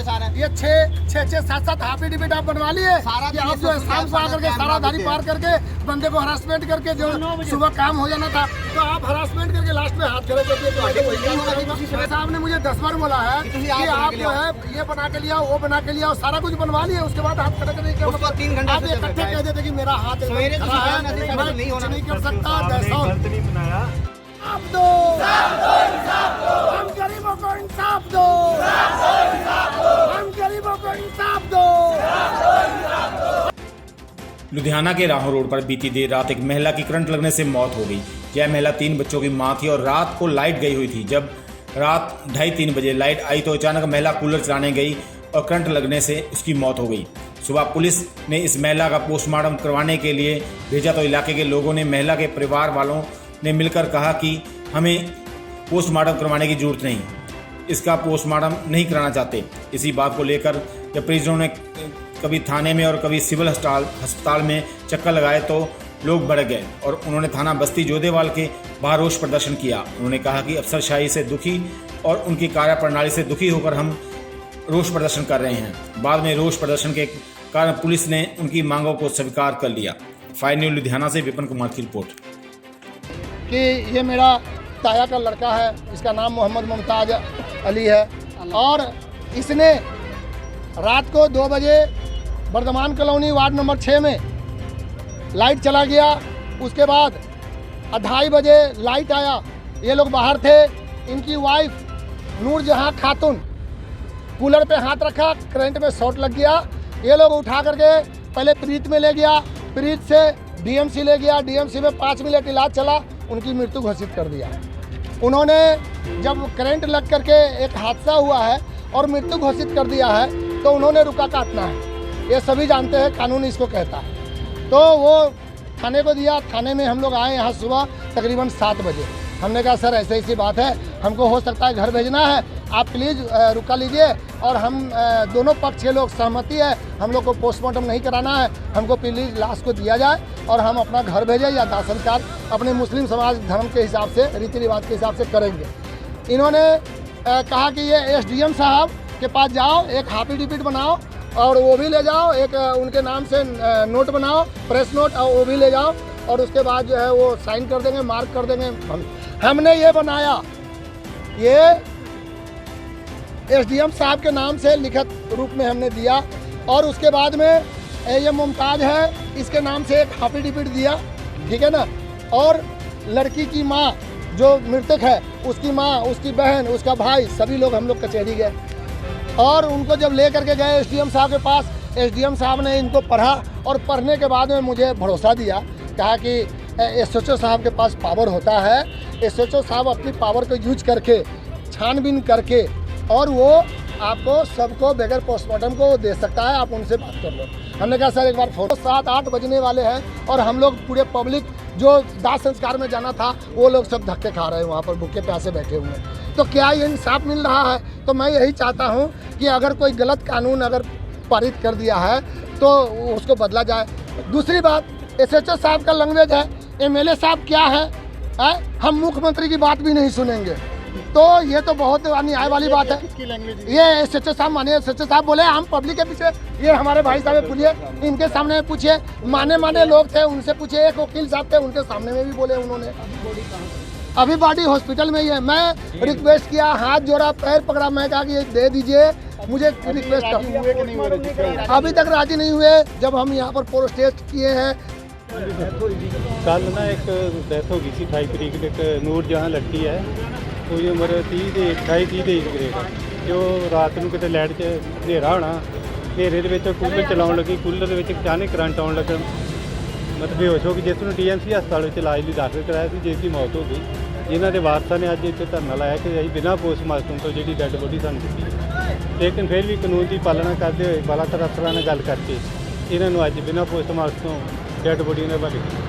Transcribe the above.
ये 6-7 एफिडेविट आप बनवा लिए कि आप जो शाम को आकर के सारा धारी पार करके बंदे को हरासमेंट करके जो सुबह काम हो जाना था तो आप हरासमेंट करके लास्ट में हाथ खड़े करके साहब ने मुझे 10 बार बोला है कि आप जो है ये बना के लिया वो बना के लिया सारा कुछ बनवा लिया उसके बाद हाथ खड़े करने के आप इकट्ठे कह देते कि मेरा हाथ नहीं कर सकता आप दो हम गरीबों को इंसाफ दो हम गरीबों को इंसाफ दो। लुधियाना के राहों रोड पर बीती देर रात एक महिला की करंट लगने से मौत हो गई। यह महिला 3 बच्चों की मां थी और रात को लाइट गई हुई थी। जब रात 2:30-3 बजे लाइट आई तो अचानक महिला कूलर चलाने गई और करंट लगने से उसकी मौत हो गई। सुबह पुलिस ने इस महिला का पोस्टमार्टम करवाने के लिए भेजा तो इलाके के लोगों ने महिला के परिवार वालों ने मिलकर कहा कि हमें पोस्टमार्टम करवाने की जरूरत नहीं, इसका पोस्टमार्टम नहीं कराना चाहते। इसी बात को लेकर जब परिजनों ने कभी थाने में और कभी सिविल अस्पताल में चक्कर लगाए तो लोग भड़क गए और उन्होंने थाना बस्ती जोधेवाल के बाहर रोष प्रदर्शन किया। उन्होंने कहा कि अफसरशाही से दुखी और उनकी कार्यप्रणाली से दुखी होकर हम रोष प्रदर्शन कर रहे हैं। बाद में रोष प्रदर्शन के कारण पुलिस ने उनकी मांगों को स्वीकार कर लिया। फायर न्यूज़ लुधियाना से विपिन कुमार की रिपोर्ट। कि ये मेरा ताया का लड़का है, इसका नाम मोहम्मद मुमताज अली है और इसने रात को 2 बजे वर्धमान कॉलोनी वार्ड नंबर 6 में लाइट चला गया। उसके बाद 2:30 बजे लाइट आया, ये लोग बाहर थे। इनकी वाइफ नूरजहां खातून कूलर पे हाथ रखा, करंट में शॉर्ट लग गया। ये लोग उठा करके पहले प्रीत में ले गया, प्रीत से डीएमसी ले गया, डीएमसी में 5 मिनट इलाज चला, उनकी मृत्यु घोषित कर दिया। उन्होंने जब करंट लग करके एक हादसा हुआ है और मृत्यु घोषित कर दिया है तो उन्होंने रुका काटना है, ये सभी जानते हैं, कानून इसको कहता है। तो वो थाने को दिया, थाने में हम लोग आए यहाँ सुबह तकरीबन 7 बजे। हमने कहा सर ऐसे ऐसी बात है, हमको हो सकता है घर भेजना है, आप प्लीज़ रुका लीजिए और हम दोनों पक्ष के लोग सहमति है, हम लोग को पोस्टमार्टम नहीं कराना है, हमको प्लीज़ लाश को दिया जाए और हम अपना घर भेजें या दाह संस्कार अपने मुस्लिम समाज धर्म के हिसाब से, रीति रिवाज के हिसाब से करेंगे। इन्होंने कहा कि ये एसडीएम साहब के पास जाओ, एक एफिडेविट बनाओ और वो भी ले जाओ, एक उनके नाम से नोट बनाओ, प्रेस नोट, और वो भी ले जाओ और उसके बाद जो है वो साइन कर देंगे, मार्क कर देंगे। हमने ये बनाया, ये एसडीएम साहब के नाम से लिखित रूप में हमने दिया और उसके बाद में ये मुमताज है, इसके नाम से एक एफिडेविट दिया, ठीक है ना। और लड़की की माँ जो मृतक है, उसकी माँ, उसकी बहन, उसका भाई, सभी लोग हम लोग कचहरी गए और उनको जब ले करके गए एसडीएम साहब के पास, एसडीएम साहब ने इनको पढ़ा और पढ़ने के बाद में मुझे भरोसा दिया, कहा कि एसएचओ साहब के पास पावर होता है, एसएचओ साहब अपनी पावर को यूज करके छानबीन करके और वो आपको सबको बगैर पोस्टमार्टम को दे सकता है, आप उनसे बात कर लो। हमने कहा सर एक बार फोन 7-8 बजने वाले हैं और हम लोग पूरे पब्लिक जो दाह संस्कार में जाना था वो लोग सब धक्के खा रहे हैं, वहाँ पर भूखे प्यासे बैठे हुए हैं। तो क्या ये इंसाफ मिल रहा है? तो मैं यही चाहता हूँ कि अगर कोई गलत कानून अगर पारित कर दिया है तो उसको बदला जाए। दूसरी बात, एसएचओ साहब का लैंग्वेज है, एमएलए साहब क्या है, हम मुख्यमंत्री की बात भी नहीं सुनेंगे, तो ये तो बहुत अन्याय वाली बात है। ये एसएचओ साहब माने, एसएचओ साहब बोले हम पब्लिक के पीछे, ये हमारे भाई साहब पूछिए, इनके सामने पूछिए, माने लोग थे उनसे पूछिए, एक वकील साहब थे उनके सामने में भी बोले उन्होंने। अभी बॉडी हॉस्पिटल में ही है। मैं रिक्वेस्ट किया, हाथ जोड़ा, पैर पकड़ा, मैं कहा कि दे दीजिए, मुझे रिक्वेस्ट कर, अभी तक राजी नहीं हुए। जब हम यहाँ पर प्रोटेस्ट किए हैं, कल ना एक डेथ हो गई थी 28 तरीक को, एक नूरजहां लड़की है, ਉਹਦੀ ਉਮਰ 28-30 ਦੇ ਕਰੀਬ, ਜੋ ਰਾਤ ਨੂੰ ਕਿਤੇ ਲਾਈਟ 'ਚ ਹਨੇਰਾ ਹੋਣਾ, ਹਨੇਰੇ ਦੇ ਵਿੱਚ ਕੂਲਰ ਚਲਾਉਣ ਲੱਗੀ, ਕੂਲਰ ਦੇ ਵਿੱਚ ਅਚਾਨਕ ਕਰੰਟ ਆਉਣ ਲੱਗਾ, ਮਤਲਬ ਬੇਹੋਸ਼ ਹੋ ਗਈ, ਜਿਸ ਨੂੰ ਡੀਐਮਸੀ ਹਸਪਤਾਲ ਵਿੱਚ ਇਲਾਜ ਲਈ ਦਾਖਲ ਕਰਾਇਆ ਸੀ, ਜਿਸ ਦੀ ਮੌਤ ਹੋ ਗਈ। ਇਹਨਾਂ ਦੇ ਵਾਰਸਾਂ ਨੇ ਅੱਜ ਇੱਥੇ ਧਰਨਾ ਲਾਇਆ ਕਿ ਅਸੀਂ ਬਿਨਾਂ ਪੋਸਟਮਾਰਟਮ ਤੋਂ ਜਿਹੜੀ ਡੈੱਡ ਬੋਡੀ ਸਾਨੂੰ ਦਿੱਤੀ, ਲੇਕਿਨ ਫਿਰ ਵੀ ਕਾਨੂੰਨ ਦੀ ਪਾਲਣਾ ਕਰਦੇ ਹੋਏ ਬਾਲਾਤਰ ਅਫਸਰਾਂ ਨਾਲ ਗੱਲ ਕਰਕੇ ਇਹਨਾਂ ਨੂੰ ਅੱਜ ਬਿਨਾਂ ਪੋਸਟਮਾਰਟਮ ਤੋਂ ਡੈੱਡ ਬੋਡੀ ਨੇ ਹਵਾਲੇ ਕੀਤਾ।